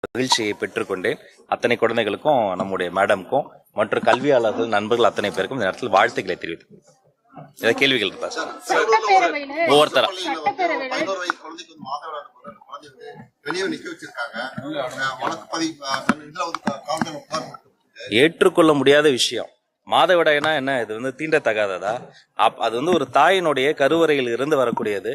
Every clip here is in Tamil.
மகிழ்ச்சியை பெற்றுக்கொண்டேன். அத்தனை குழந்தைகளுக்கும், நம்முடைய மேடம்க்கும், மற்றும் கல்வியாளர்கள் நண்பர்கள் அத்தனை பேருக்கும் இந்த நேரத்தில் வாழ்த்துக்களை தெரிவித்துக் ஏதாவது கேள்விகள் இருக்கா சார்? ஒவ்வொருத்தரா ஏற்றுக்கொள்ள முடியாத விஷயம். மாதவிடாய்னா என்ன? இது வந்து தீண்டத்தகாததா? அது வந்து ஒரு தாயினுடைய கருவறையில் இருந்து வரக்கூடியது.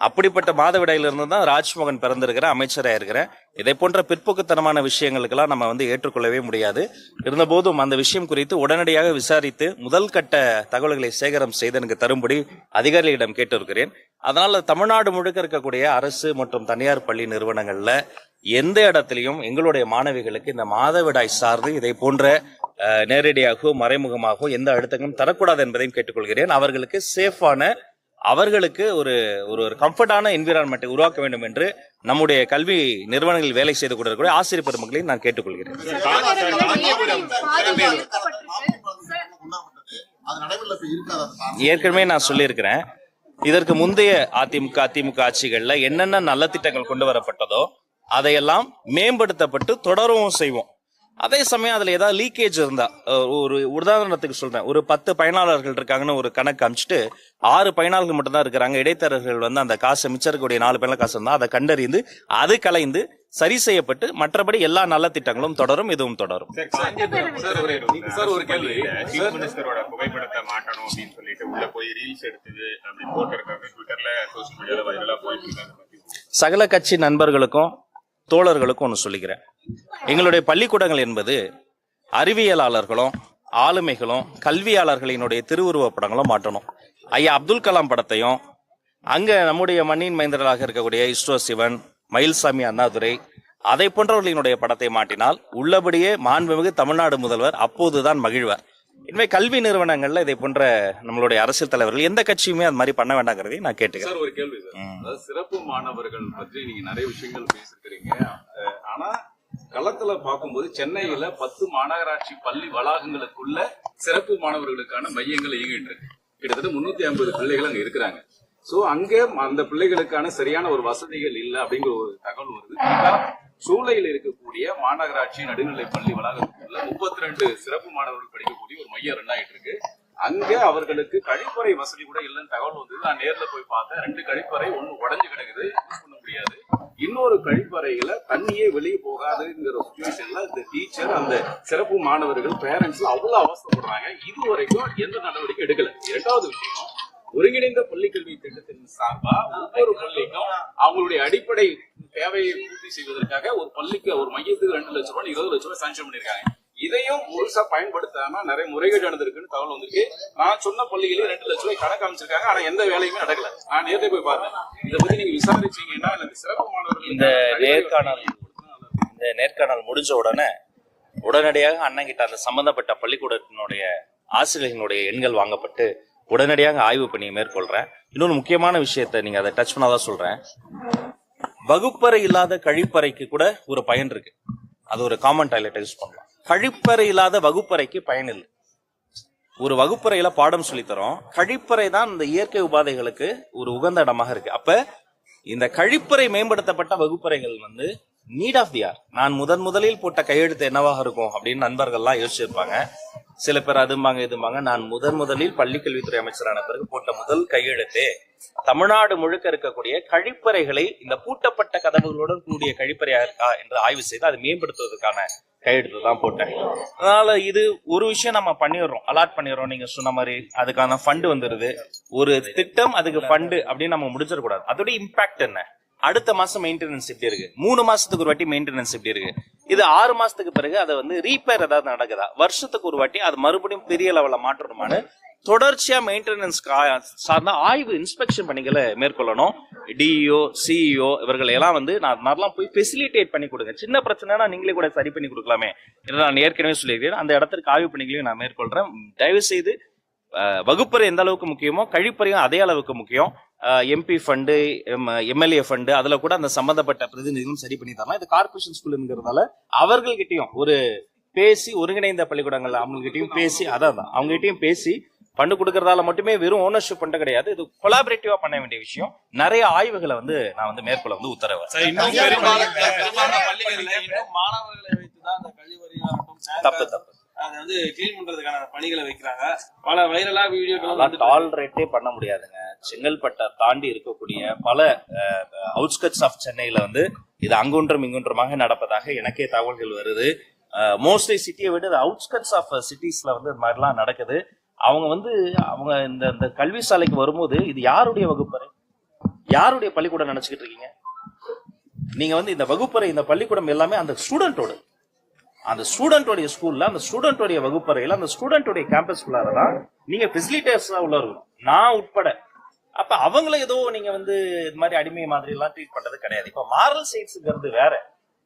அப்படிப்பட்ட மாதவிடாயிலிருந்து தான் ராஜ்மோகன் பிறந்திருக்கிற அமைச்சராக இருக்கிறேன். இதை போன்ற பிற்போக்குத்தனமான விஷயங்களுக்கெல்லாம் நம்ம வந்து ஏற்றுக்கொள்ளவே முடியாது. இருந்தபோதும் அந்த விஷயம் குறித்து உடனடியாக விசாரித்து முதல் கட்ட தகவல்களை சேகரம் செய்து எனக்கு தரும்படி அதிகாரிகளிடம் கேட்டிருக்கிறேன். அதனால தமிழ்நாடு முழுக்க இருக்கக்கூடிய அரசு மற்றும் தனியார் பள்ளி நிறுவனங்கள்ல எந்த இடத்திலையும் எங்களுடைய மாணவிகளுக்கு இந்த மாதவிடாய் சார்ந்து இதை போன்ற நேரடியாகவோ மறைமுகமாகவோ எந்த அழுத்தங்களும் தரக்கூடாது என்பதையும் கேட்டுக்கொள்கிறேன். அவர்களுக்கு சேஃபான, அவர்களுக்கு ஒரு ஒரு கம்ஃபர்டான என்விரான்மெண்ட்டை உருவாக்க வேண்டும் என்று நம்முடைய கல்வி நிறுவனங்களில் வேலை செய்து கொண்டிருக்கிற ஆசிரியர் பெருமக்களையும் நான் கேட்டுக்கொள்கிறேன். ஏற்கனவே நான் சொல்லியிருக்கிறேன், இதற்கு முந்தைய அதிமுக ஆட்சிகள்ல என்னென்ன நல்ல திட்டங்கள் கொண்டு வரப்பட்டதோ அதையெல்லாம் மேம்படுத்தப்பட்டு தொடரவும் செய்வோம். அதே சமயம் அதுல ஏதாவது லீக்கேஜ் இருந்தா, ஒரு உதாரணத்துக்கு சொல்றேன், ஒரு 10 பயனாளர்கள் இருக்காங்கன்னு ஒரு கணக்கு அமைச்சிட்டு 6 பயனாளர்கள் மட்டும் தான் இருக்கிறாங்க, இடைத்தரகர்கள் வந்து அந்த காசு மிச்சம் இருக்கக்கூடிய 4 பயனாளர் காசு இருந்தா அதை கண்டறிந்து அது கலைந்து சரி செய்யப்பட்டு மற்றபடி எல்லா நல்ல திட்டங்களும் தொடரும், இதுவும் தொடரும். ஒரு கேள்வி, சீஃப் மினிஸ்டரோட புகைப்படத்தை மாட்டணும் அப்படின்னு சொல்லிட்டு உள்ள போய் ரீல்ஸ் எடுத்தது அப்படி போட்டிருக்காங்க, ட்விட்டர்ல சோசியல் மீடியால வைரலா போயிட்டு இருக்காங்க. சகல கட்சி நண்பர்களுக்கும் தோழர்களுக்கும் ஒன்று சொல்லிக்கிறேன். எங்களுடைய பள்ளிக்கூடங்கள் என்பது அறிவியலாளர்களும் ஆளுமைகளும் கல்வியாளர்களினுடைய திருவுருவ படங்களும் மாட்டணும். ஐயா அப்துல் கலாம் படத்தையும், அங்க நம்முடைய மண்ணின் மைந்தர்களாக இருக்கக்கூடிய இஸ்ரோ சிவன், மயில்சாமி அண்ணாதுரை, அதை போன்றவர்களினுடைய படத்தை மாட்டினால் உள்ளபடியே மாண்புமிகு தமிழ்நாடு முதல்வர் அப்போதுதான் மகிழ்வார். இனிமே கல்வி நிறுவனங்கள்ல இதை போன்ற நம்மளுடைய அரசியல் தலைவர்கள் எந்த கட்சியுமே அது மாதிரி பண்ண வேண்டாங்கிறதையும் நான் கேட்டுக்கிறேன். சார், ஒரு கேள்வி சார், அதாவது சிறப்பு மாணவர்கள் பற்றி நீங்க நிறைய விஷயங்கள் பேசிருக்கிறீங்க. ஆனா களத்துல பார்க்கும்போது சென்னையில 10 மாநகராட்சி பள்ளி வளாகங்களுக்குள்ள சிறப்பு மாணவர்களுக்கான மையங்கள் இயங்கிட்டு இருக்கு. கிட்டத்தட்ட 350 பிள்ளைகள் அங்க இருக்கிறாங்க. சோ அங்க அந்த பிள்ளைகளுக்கான சரியான ஒரு வசதிகள் இல்லை அப்படிங்கிற ஒரு தகவல் வருது. சூளையில் இருக்கக்கூடிய மாநகராட்சி நடுநிலை பள்ளி வளாகத்துக்குள்ள 32 சிறப்பு மாணவர்கள் படிக்கக்கூடிய ஒரு மையம் ரன் ஆயிட்டு இருக்கு. அங்க அவர்களுக்கு கழிப்பறை வசதி கூட இல்லைன்னு தகவல் வந்தது. நான் நேர்ல போய் பார்த்தேன். 2 கழிப்பறை, ஒண்ணு உடஞ்சு கிடக்குது, யூஸ் பண்ண முடியாது. இன்னொரு கழிப்பறையில தண்ணியே வெளியே போகாதுங்கிற சுச்சுவேஷன்ல இந்த டீச்சர், அந்த சிறப்பு மாணவர்கள், பேரண்ட்ஸ் அவ்வளவு அவசரப்படுறாங்க. இதுவரைக்கும் எந்த நடவடிக்கை எடுக்கல. 2வது விஷயம், ஒருங்கிணைந்த பள்ளிக்கல்வி திட்டத்தின் சார்பா ஒவ்வொரு பள்ளிக்கும் அவங்களுடைய அடிப்படை தேவையை பூர்த்தி செய்வதற்காக ஒரு பள்ளிக்கு, ஒரு மையத்துக்கு 2 லட்சம் ரூபாய், 20 லட்சம் ரூபாய் சாங்ஷன் பண்ணிருக்காங்க. இதையும் முழுசா பயன்படுத்தாம நிறைய முறைகேடு நடந்திருக்குன்னு தகவல் வந்திருக்கு. நான் சொன்ன பள்ளிகளே 2 லட்சம் ரூபாய் கணக்கு அமைச்சிருக்காங்க. ஆனா எந்த வேலையுமே நடக்கல. நான் நேரத்தை போய் பார்த்தேன். இதை பத்தி நீங்க விசாரிச்சீங்கன்னா சிறப்பு மாணவர்கள் இந்த நேர்காணல் முடிஞ்ச உடனடியாக அண்ணன் கிட்ட அந்த சம்பந்தப்பட்ட பள்ளிக்கூடத்தினுடைய ஆசிரியர்களுடைய எண்கள் வாங்கப்பட்டு உடனடியாக ஆய்வு பணியை மேற்கொள்றேன். இன்னொரு முக்கியமான விஷயத்தை நீங்க அதை டச் பண்ணாதான் சொல்றேன். வகுப்பறை இல்லாத கழிப்பறைக்கு கூட ஒரு பயன் இருக்கு. அது ஒரு காமன் டாய்லெட் யூஸ் பண்ணலாம். கழிப்பறை இல்லாத வகுப்பறைக்கு பயன் இல்லை. ஒரு வகுப்பறையில பாடம் சொல்லித்தரோம், கழிப்பறை தான் இந்த இயற்கை உபாதைகளுக்கு ஒரு உகந்த இடமாக இருக்கு. அப்ப இந்த கழிப்பறை மேம்படுத்தப்பட்ட வகுப்பறைகள் வந்து நீட் ஆஃப் தி ஆர். நான் முதலில் போட்ட கையெழுத்து என்னவாக இருக்கும் அப்படின்னு நண்பர்கள்லாம் யோசிச்சிருப்பாங்க. சில பேர் அதும்பாங்க இதும்பாங்க. நான் முதலில் பள்ளிக்கல்வித்துறை அமைச்சரான பிறகு போட்ட முதல் கையெழுத்தே தமிழ்நாடு முழுக்க இருக்கக்கூடிய கழிப்பறைகளை இந்த பூட்டப்பட்ட கதவுகளுடன் கூடிய கழிப்பறையா இருக்கா என்று ஆய்வு செய்து அதை மேம்படுத்துவதற்கான கையெழுத்து தான் போட்டேன். அதனால இது ஒரு விஷயம் நம்ம பண்ணிடுறோம், அலாட் பண்ணிடுறோம். நீங்க சொன்ன மாதிரி அதுக்கான ஃபண்டு வந்துருது. ஒரு திட்டம், அதுக்கு ஃபண்டு அப்படின்னு நம்ம முடிச்சிடக்கூடாது. அதோட இம்பாக்ட் என்ன? அடுத்த மாசம் மெயின்டெனன்ஸ் எப்படி இருக்கு, 3 மாசத்துக்கு ஒரு வாட்டி மெயின்டெனன்ஸ் எப்படி இருக்கு, இது 6 மாசத்துக்கு பிறகு அதை வந்து ரீப்பேர் ஏதாவது நடக்குதா, வருஷத்துக்கு ஒரு வாட்டி அது மறுபடியும் பெரிய லெவல்ல மாற்றணுமான்னு தொடர்ச்சியா மெயின்டெனன்ஸ் சார்ந்த ஆய்வு, இன்ஸ்பெக்ஷன் பணிகளை மேற்கொள்ளணும். டிஇஓ, சிஇஓ இவர்கள் எல்லாம் வந்து நான் போய் ஃபெசிலிட்டேட் பண்ணி கொடுங்க. சின்ன பிரச்சனைனா நீங்களே கூட சரி பண்ணி கொடுக்கலாமே என்று நான் ஏற்கனவே சொல்லியிருக்கேன். அந்த இடத்திற்கு ஆய்வு பணிகளையும் நான் மேற்கொள்றேன். தயவு செய்து வகுப்பறை எந்த அளவுக்கு முக்கியமோ கழிப்பறையும் அதே அளவுக்கு முக்கியம். எம்பி ஃபண்டு, எம்எல்ஏ ஃபண்டு, அதுல கூட அந்த சம்பந்தப்பட்ட பிரதிநிதிகளும் சரி பண்ணி தரலாம். இது கார்பரேஷன் ஸ்கூலுங்கிறதால அவர்கள்கிட்டையும் ஒரு பேசி, ஒருங்கிணைந்த பள்ளிக்கூடங்கள் அவங்ககிட்டையும் பேசி, அவங்ககிட்டையும் பேசி ஃபண்டு கொடுக்கறதால மட்டுமே வெறும் ஓனர்ஷிப் பண்ண கிடையாது, இது கொலாபரேட்டிவா பண்ண வேண்டிய விஷயம். நிறைய ஆய்வுகளை வந்து நான் வந்து மேற்கொள்ள வந்து உத்தரவு. இன்னும் பெரும்பாலான பள்ளிகள்ல இன்னும் மாணவர்களை வைத்துதான் அந்த கழிவறையாகட்டும் தப்பு அதை வந்து கிளீன் பண்றதுக்கான பணிகளை வைக்கிறாங்க. பல வைரலா வீடியோக்கள் டாலரேட்டே பண்ண முடியாதுங்க. செங்கல்பட்டை தாண்டி இருக்கக்கூடிய பல அவுட்ஸ்கட்ஸ் ஆஃப் சென்னையில வந்து இது அங்கொன்றும் இங்கொன்றுமாக நடப்பதாக எனக்கே தகவல்கள் வருது. மோஸ்ட்லி சிட்டியை விட அவுட்ஸ்கட்ஸ் ஆஃப் சிட்டிஸ்ல வந்து இது மாதிரிலாம் நடக்குது. அவங்க இந்த கல்வி சாலைக்கு வரும்போது இது யாருடைய வகுப்பறை, யாருடைய பள்ளிக்கூடம் நினைச்சுக்கிட்டு இருக்கீங்க நீங்க? வந்து இந்த வகுப்பறை, இந்த பள்ளிக்கூடம் எல்லாமே அந்த ஸ்டூடெண்டோடைய ஸ்கூல்ல, அந்த ஸ்டூடெண்டோடைய வகுப்பறையில, அந்த ஸ்டூடெண்டோடைய கேம்பஸ்குள்ளாரதான் நீங்க ஃபெசிலிட்டேட்டர்ஸா உள்ள இருக்கணும், நான் உட்பட. அப்ப அவங்கள ஏதோ நீங்க வந்து இது மாதிரி அடிமை மாதிரி எல்லாம் ட்ரீட் பண்றது கிடையாது. இப்ப மாரல் சயின்ஸ்ங்கிறது வேற,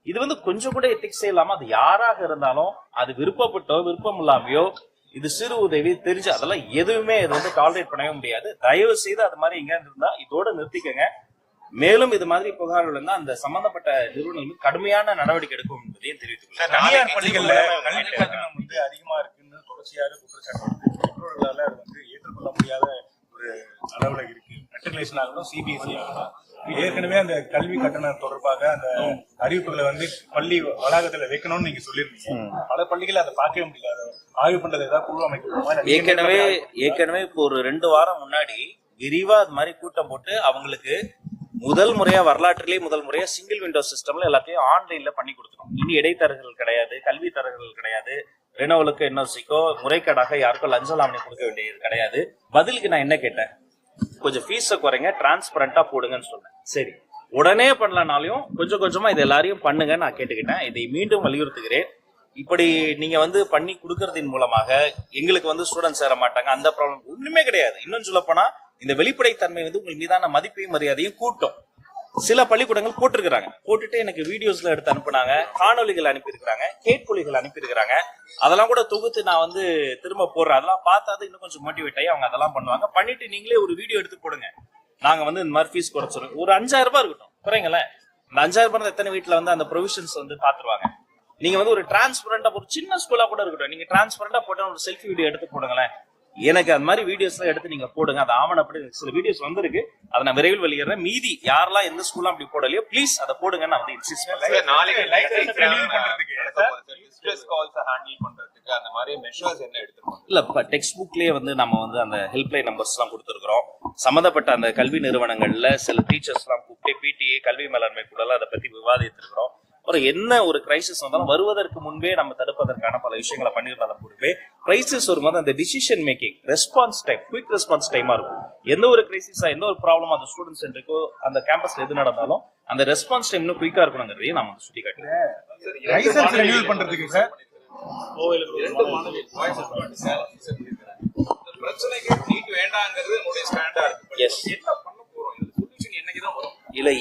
இது வந்து கொஞ்சம் கூட எத்திக்ஸே இல்லாம அது யாராக இருந்தாலும் அது விருப்பப்பட்டோ விருப்பம் இல்லாமையோ இது சிறு உதவி தெரிஞ்சு அதெல்லாம் எதுவுமே இது வந்து டாலரேட் பண்ணவே முடியாது. தயவு செய்து அது மாதிரி எங்க இருந்தா இதோட நிறுத்திக்கங்க. மேலும் இது மாதிரி புகார்கள் இருந்தா அந்த சம்பந்தப்பட்ட நிறுவனங்களுக்கு கடுமையான நடவடிக்கை எடுக்கும் என்பதையும் தெரிவித்துள்ளேன். தனியார் பள்ளிகள்ல கல்வி கட்டணம் வந்து அதிகமா இருக்குன்னு தொடர்ச்சியாக குற்றச்சாட்டு பெற்றோர்களால அது வந்து ஏற்றுக்கொள்ள முடியாத ஒரு அளவுல இருக்கு. மெட்ரிகுலேஷன் ஆகட்டும், சிபிஎஸ்இ ஆகட்டும், ஏற்கனவே அந்த கல்வி கட்டணம் தொடர்பாக அந்த அறிவிப்புகளை வந்து பள்ளி வளாகத்துல வைக்கணும்னு நீங்க சொல்லிருந்தீங்க. பல பள்ளிகள் அதை பார்க்கவே முடியாது. ஆய்வு பண்றது ஏதாவது குழு அமைக்கணுமா? ஏற்கனவே இப்போ ஒரு 2 வாரம் முன்னாடி விரிவா அது மாதிரி கூட்டம் போட்டு அவங்களுக்கு முதல் முறையா வரலாற்றிலேயே முதல் முறையா சிங்கிள் விண்டோ சிஸ்டம்ல எல்லாத்தையும் ஆன்லைன்ல பண்ணி கொடுத்துரும். இனி இடைத்தரகர்கள் கிடையாது, கல்வி தரகர்கள் கிடையாது, ரெனோவலுக்கு என்ஓசிக்கோ முறைகேடாக யாருக்கும் லஞ்சம் லாவணி கொடுக்க வேண்டியது கிடையாது. பதிலுக்கு நான் என்ன கேட்டேன், கொஞ்சம் ஃபீஸை குறைங்க, டிரான்ஸ்பரண்டா போடுங்கன்னு சொன்னேன். சரி, உடனே பண்ணலனாலையும் கொஞ்சம் கொஞ்சமா இது எல்லாரையும் பண்ணுங்க நான் கேட்டுக்கிட்டேன். இதை மீண்டும் வலியுறுத்துகிறேன். இப்படி நீங்க வந்து பண்ணி கொடுக்கறதின் மூலமாக எங்களுக்கு வந்து ஸ்டூடெண்ட் சேர மாட்டாங்க, அந்த ப்ராப்ளம் ஒண்ணுமே கிடையாது. இன்னும் சொல்ல போனா இந்த வெளிப்படைத்தன்மை வந்து உங்களுக்கு மீதான மதிப்பையும் மரியாதையும் கூட்டும். சில பள்ளிக்கூடங்கள் போட்டிருக்கிறாங்க, போட்டுட்டு எனக்கு வீடியோஸ்ல எடுத்து அனுப்புனாங்க, காணொலிகள் அனுப்பியிருக்கிறாங்க, கேட்கொலிகள் அனுப்பியிருக்கிறாங்க. அதெல்லாம் கூட தொகுத்து நான் வந்து திரும்ப போடுறேன். அதெல்லாம் பார்த்தா இன்னும் கொஞ்சம் மோட்டிவேட் ஆகி அவங்க அதெல்லாம் பண்ணுவாங்க. பண்ணிட்டு நீங்களே ஒரு வீடியோ எடுத்து போடுங்க, நாங்க வந்து இந்த மாதிரி ஃபீஸ் குறைச்சிருக்கோம், ஒரு 5000 ரூபாய் இருக்கட்டும் குறைங்களேன். இந்த 5000 ரூபாய் எத்தனை வீட்டுல வந்து அந்த ப்ரொவிஷன்ஸ் வந்து பாத்துருவாங்க. நீங்க வந்து ஒரு டிரான்ஸ்பரண்டா, ஒரு சின்ன ஸ்கூலா கூட இருக்கட்டும், நீங்க டிரான்ஸ்பரண்டா போட்டு ஒரு செல்ஃபி வீடியோ எடுத்து போடுங்களேன். எனக்கு அந்த மாதிரி வீடியோஸ் எல்லாம் எடுத்து நீங்க போடுங்க. அது ஆவணப்படி சில வீடியோஸ் வந்திருக்கு, அதை நான் விரைவில் வெளியிடுறேன். மீதி யாரெல்லாம் எந்த ஸ்கூல்லாம் அப்படி போடலையோ ப்ளீஸ் அதை போடுங்க. நான் வந்து இன்சிஸ்ட் பண்றேன். இல்ல டெக்ஸ்ட் புக்லயே வந்து நம்ம வந்து அந்த ஹெல்ப்லைன் நம்பர்ஸ் எல்லாம் கொடுத்துருக்கோம். சம்பந்தப்பட்ட அந்த கல்வி நிறுவனங்கள்ல சில டீச்சர்ஸ் எல்லாம் கூப்பிட்டு பிடிஏ கல்வி மேலாண்மை கூட அதை பத்தி விவாதித்திருக்கிறோம். ஒரு என்ன ஒரு கிரைசிஸ் வந்தாலும் வருவதற்கு முன்பே நம்ம தடுப்பதற்கான பல விஷயங்களை பண்ணிருந்தாலும் கூடவே கிரைசிஸ் வரும்போது அந்த decision making response time, quick response டைமா இருக்கும். எந்த ஒரு கிரைசிஸா, எந்த ஒரு ப்ராப்ளம் அந்த ஸ்டூடெண்ட் சென்டருக்கோ அந்த கேம்பஸ்ல எது நடந்தாலும் அந்த ரெஸ்பான்ஸ் டைம் இன்னும் குயிக்கா இருக்கணுங்கிறதையும் நம்ம சுட்டி காட்டுறோம். பண்றதுக்கு சார் பிரச்சனைக்கு நீட் வேண்டாங்கிறது என்னுடைய ஸ்டாண்டா இருக்கு. எஸ், என்ன பண்ண போறோம், இந்த சொல்யூஷன் என்னைக்குதான் வரும்? இல்ல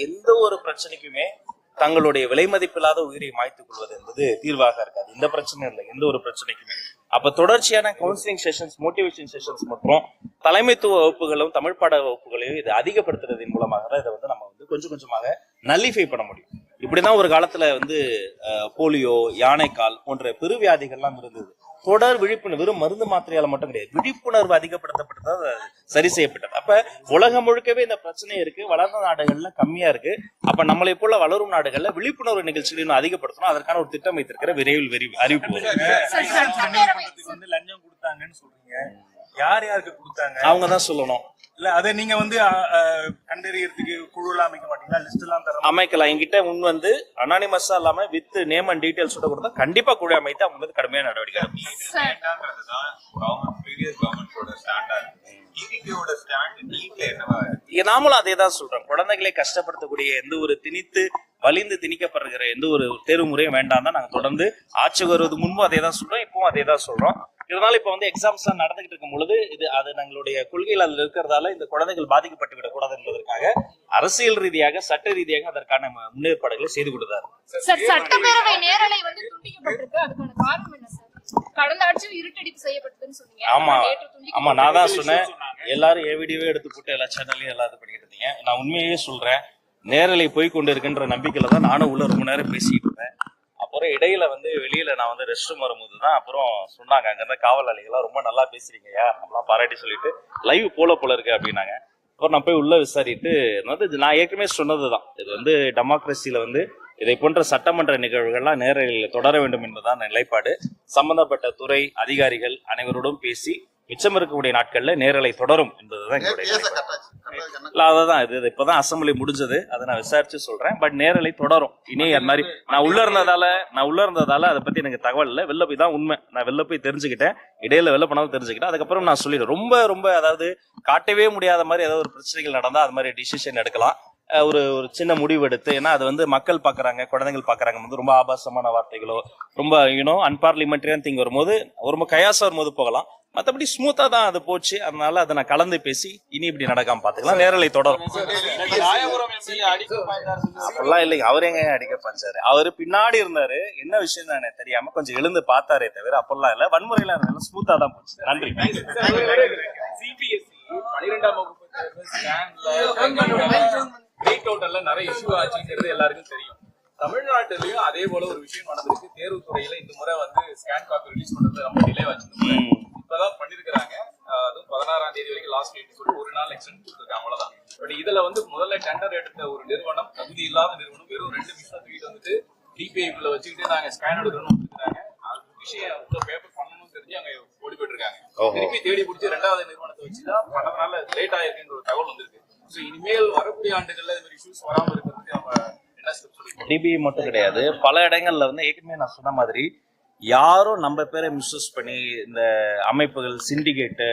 எந்த ஒரு பிரச்சனைக்குமே தங்களுடைய விலை மதிப்பில்லாத உயிரை மாய்த்துக் கொள்வது என்பது தீர்வாக இருக்காது. இந்த பிரச்சனை இல்லை, எந்த ஒரு பிரச்சனைக்குமே. அப்ப தொடர்ச்சியான கவுன்சிலிங் செஷன்ஸ், மோட்டிவேஷன் செஷன்ஸ் மற்றும் தலைமைத்துவ வகுப்புகளும் தமிழ் பாட வகுப்புகளையும் இது அதிகப்படுத்துறதன் மூலமாக தான் இதை வந்து நம்ம வந்து கொஞ்சம் கொஞ்சமாக நல்லிஃபை பண்ண முடியும். இப்படிதான் ஒரு காலத்துல வந்து போலியோ, யானைக்கால் போன்ற பெருவியாதிகள்லாம் இருந்தது. தொடர் விழிப்புணர்வு, வெறும் மருந்து மாத்திரையால மட்டும் கிடையாது, விழிப்புணர்வு அதிகப்படுத்தப்பட்டது, சரி செய்யப்பட்டது. அப்ப உலகம் முழுக்கவே இந்த பிரச்சனை இருக்கு, வளர்ந்த நாடுகள்ல கம்மியா இருக்கு. அப்ப நம்மளை போல வளரும் நாடுகள்ல விழிப்புணர்வு நிகழ்ச்சிகளை இன்னும் அதிகப்படுத்தணும். அதற்கான ஒரு திட்டம் வைத்திருக்கிற விரைவில் அறிவிப்பு வந்து லஞ்சம் கொடுத்தாங்கன்னு சொல்றீங்க. யார் யாருக்கு கொடுத்தாங்க அவங்க தான் சொல்லணும். இல்ல அதை நீங்க வந்து கண்டறியறதுக்கு குழு எல்லாம் அமைக்க மாட்டீங்களா? லிஸ்ட் எல்லாம் தர அமைக்கலாம். என்கிட்ட முன் வந்து அனானிமஸா இல்லாம வித் நேம் அண்ட் டீடைல்ஸ் கொடுத்தா கண்டிப்பா குழு அமைத்து அவங்க வந்து கடுமையான நடவடிக்கை. நாமளும் அதே தான் சொல்றோம். குழந்தைகளை கஷ்டப்படுத்தக்கூடிய எந்த ஒரு வலிந்து திணிக்கப்படுகிற எந்த ஒரு தேர்வு முறையும் வேண்டாம் தான் நாங்க தொடர்ந்து ஆட்சி வருவது முன்பும் அதே தான் சொல்றோம், இப்பவும் அதே தான் சொல்றோம். இதனால இப்ப வந்து எக்ஸாம்ஸ் எல்லாம் நடந்துகிட்டு இருக்கும் பொழுது அது நம்மளுடைய கொள்கைகள் அதுல இருக்கிறதால இந்த குழந்தைகள் பாதிக்கப்பட்டு விடக்கூடாது என்பதற்காக அரசியல் ரீதியாக சட்ட ரீதியாக அதற்கான முன்னேற்பாடுகளை செய்து கொடுத்தாரு. சட்டப்பேரவை நேரலை வந்து துண்டிக்கப்பட்டிருக்கு, அதுக்கான காரணம் என்ன சார்? கடந்த ஆட்சியில் இருட்டடிப்பு செய்யப்பட்டதுன்னு சொன்னீங்க. ஆமா நான் தான் சொன்னேன். எல்லாரும் வீடியோவே எடுத்து போட்டு எல்லா சேனல்லையும் எல்லாம் இது பண்ணிட்டு இருந்தீங்க. நான் உண்மையே சொல்றேன், நேரலை போய் கொண்டு இருக்கின்ற நம்பிக்கையில தான் நானும் உள்ள ரொம்ப நேரம் பேசிட்டு இருந்தேன். அப்ப போறேன். இடையில வந்து வெளியில நான் வந்து ரெஸ்ட் ரூம் வரும்போது தான் அப்புறம் சொன்னாங்க, அங்க இருந்த காவலாளிகள்லாம் ரொம்ப நல்லா பேசுறீங்கய்யா அப்படிலாம் பாராட்டி சொல்லிட்டு லைவ் போல இருக்கு அப்படின்னாங்க. அப்புறம் நான் போய் உள்ள விசாரிட்டு நான் ஏற்கனவே சொன்னதுதான், இது வந்து டெமோக்ரஸியில வந்து இதை போன்ற சட்டமன்ற நிகழ்வுகள்லாம் நேரலையில் தொடர வேண்டும் என்பதுதான் நிலைப்பாடு. சம்பந்தப்பட்ட துறை அதிகாரிகள் அனைவரோடும் பேசி மிச்சம் இருக்கக்கூடிய நாட்கள்ல நேரலை தொடரும் என்பதுதான் எங்களுடைய நிலைப்பாடு. இல்ல அதான் இது இப்பதான் அசம்பிளி முடிஞ்சது, அதை நான் விசாரிச்சு சொல்றேன். பட் நேரலை தொடரும். இனி அது மாதிரி நான் உள்ள இருந்ததால அதை பத்தி எனக்கு தகவல் இல்லை. வெளில போய் தான் உண்மை, நான் வெளில போய் தெரிஞ்சுக்கிட்டேன், இடையில வெளில போனாலும் தெரிஞ்சுக்கிட்டேன். அதுக்கப்புறம் நான் சொல்லிடுறேன். ரொம்ப அதாவது காட்டவே முடியாத மாதிரி ஏதாவது ஒரு பிரச்சனைகள் நடந்தா அது மாதிரி டிசிஷன் எடுக்கலாம். ஒரு சின்ன முடிவு எடுத்து, ஏன்னா அது வந்து மக்கள் பாக்குறாங்க, குழந்தைகள் பாக்குறாங்க வந்து ரொம்ப ஆபாசமான வார்த்தைகளோ ரொம்ப அன்பார்லிமெண்டரியான திங் வரும்போது ரொம்ப கயாசம் வரும்போது போகலாம். மற்றபடி ஸ்மூத்தா தான் அது போச்சு. அதனால அதை நான் கலந்து பேசி இனி இப்படி நடக்காம பாத்துக்கலாம். நேரலை தொடரும். ராயபுரம் எம்எல்ஏ அடிக்க பாய்ந்தார் சொல்லி அப்படிலாம் இல்லைங்க. அவர் எங்க அடிக்க பாஞ்சாரு? அவரு பின்னாடி இருந்தாரு. என்ன விஷயம் எனக்கு தெரியாம கொஞ்சம் எழுந்து பார்த்தாரே தவிர அப்பெல்லாம் இல்ல. வன்முறையெல்லாம் இருந்தாலும் ஸ்மூத்தா தான் போச்சு. நன்றி. சிபிஎஸ்இ 12ஆம் வகுப்பு தேர்வு ஸ்கேன்ல ரீட் அவுட்ல நிறைய இஷ்யூ ஆச்சுங்கிறது எல்லாருக்கும் தெரியும். தமிழ்நாட்டிலயும் அதே போல ஒரு விஷயம் நடந்திருக்கு. தேர்வுத்துறையில இந்த முறை வந்து ஸ்கேன் காப்பி ரிலீஸ் பண்றது ரொம்ப டிலே ஆச்சு. இப்பதான் பண்ணிருக்காங்க. அதுவும் 16ஆம் தேதி வரைக்கும் லாஸ்ட் டேட் சொல்லி ஒரு நாள் எக்ஸ்டெண்ட் கொடுத்துருக்காங்க, அவ்வளவுதான். பட் இதுல வந்து முதல்ல டெண்டர் எடுத்த ஒரு நிறுவனம், தகுதி இல்லாத நிறுவனம், வெறும் 2 நிமிஷம் தூக்கிட்டு வந்துட்டு டிபிஐக்குள்ள வச்சுக்கிட்டு நாங்க ஸ்கேன் எடுக்கணும்னு கொடுத்துருக்காங்க. அது விஷயம் உள்ள பேப்பர் பண்ணணும்னு தெரிஞ்சு அங்க ஓடி போயிட்டு இருக்காங்க. திருப்பி தேடி பிடிச்சி 2வது நிறுவனத்தை வச்சுதான் பண்ணதுனால லேட் ஆயிருக்குன்ற ஒரு தகவல் வந்திருக்கு. ஸோ இனிமேல் வரக்கூடிய ஆண்டுகள்ல இந்த மாதிரி இஷ்யூஸ் வராம இருக்கிறதுக்கு நம்ம என்ன ஸ்டெப் சொல்லிருக்கோம்? டிபி மட்டும் கிடையாது, பல இடங்கள்ல வந்து ஏற்கனவே நான் சொன்ன மாதிரி யாரும் நம்ம பேரை மிஸ்யூஸ் பண்ணி இந்த அமைப்புகள் சிண்டிகேட்டு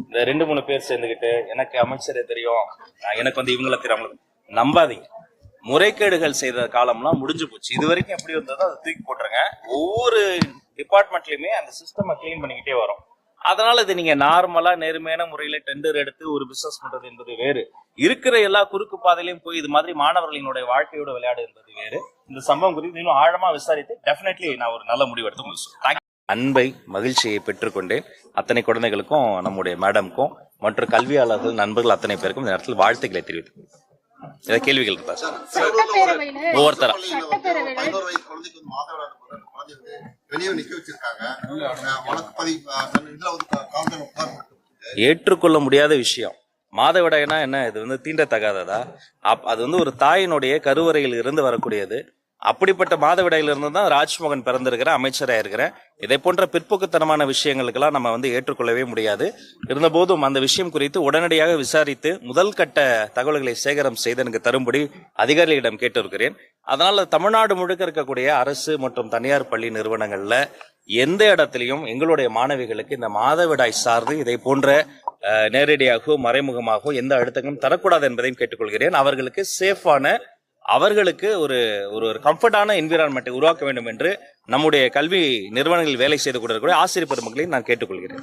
இந்த 2-3 பேர் சேர்ந்துக்கிட்டு எனக்கு அமைச்சரே தெரியும், எனக்கு வந்து இவங்கள தெரியும், நம்பாதீங்க. முறைகேடுகள் செய்த காலம்லாம் முடிஞ்சு போச்சு. இது வரைக்கும் எப்படி வந்ததோ அதை தூக்கி போட்டுருங்க. ஒவ்வொரு டிபார்ட்மெண்ட்லயுமே அந்த சிஸ்டம் கிளீன் பண்ணிக்கிட்டே வரும். அதனால இது நீங்க நார்மலா நேர்மையான முறையில டெண்டர் எடுத்து ஒரு பிசினஸ் பண்றது என்பது வேறு, இருக்கிற எல்லா குறுக்கு பாதையிலையும் போய் இது மாதிரி மாணவர்களினுடைய வாழ்க்கையோட விளையாடு என்பது வேறு. இந்த சம்பவம் குறித்து இன்னும் ஆழமா விசாரித்து டெஃபினெட்லி நான் ஒரு நல்ல முடிவு எடுத்து முடிச்சேன். அன்பை மகிழ்ச்சியை பெற்றுக்கொண்டேன். அத்தனை குழந்தைகளுக்கும், நம்முடைய மேடம்க்கும், மற்ற கல்வியாளர்கள் நண்பர்கள் அத்தனை பேருக்கும் இந்த நேரத்தில் வாழ்த்துக்களை தெரிவித்துக் ஏதாவது கேள்விகள் இருக்கா சார்? ஒவ்வொருத்தரா ஏற்றுக்கொள்ள முடியாத விஷயம். மாதவிடாய்னா என்ன? இது வந்து தீண்டத்தகாததா? அது வந்து ஒரு தாயினுடைய கருவறையில் இருந்து வரக்கூடியது. அப்படிப்பட்ட மாதவிடாயில இருந்து தான் ராஜ்மோகன் பிறந்திருக்கிற, அமைச்சராக இருக்கிறேன். இதை போன்ற பிற்போக்குத்தனமான விஷயங்களுக்கெல்லாம் நம்ம வந்து ஏற்றுக்கொள்ளவே முடியாது. இருந்தபோதும் அந்த விஷயம் குறித்து உடனடியாக விசாரித்து முதல் கட்ட தகவல்களை சேகரம் செய்து எனக்கு தரும்படி அதிகாரிகளிடம் கேட்டிருக்கிறேன். அதனால தமிழ்நாடு முழுக்க இருக்கக்கூடிய அரசு மற்றும் தனியார் பள்ளி நிறுவனங்கள்ல எந்த இடத்திலையும் எங்களுடைய மாணவிகளுக்கு இந்த மாதவிடாய் சார்ந்து இதை போன்ற நேரடியாகவோ மறைமுகமாகவோ எந்த அழுத்தங்களும் தரக்கூடாது என்பதையும் கேட்டுக்கொள்கிறேன். அவர்களுக்கு சேஃபான, அவர்களுக்கு ஒரு கம்ஃபர்டான என்விரான்மெண்ட்டை உருவாக்க வேண்டும் என்று நம்முடைய கல்வி நிறுவனங்களில் வேலை செய்து கொண்டிருக்கிற ஆசிரியர் பெருமக்களையும் நான் கேட்டுக்கொள்கிறேன்.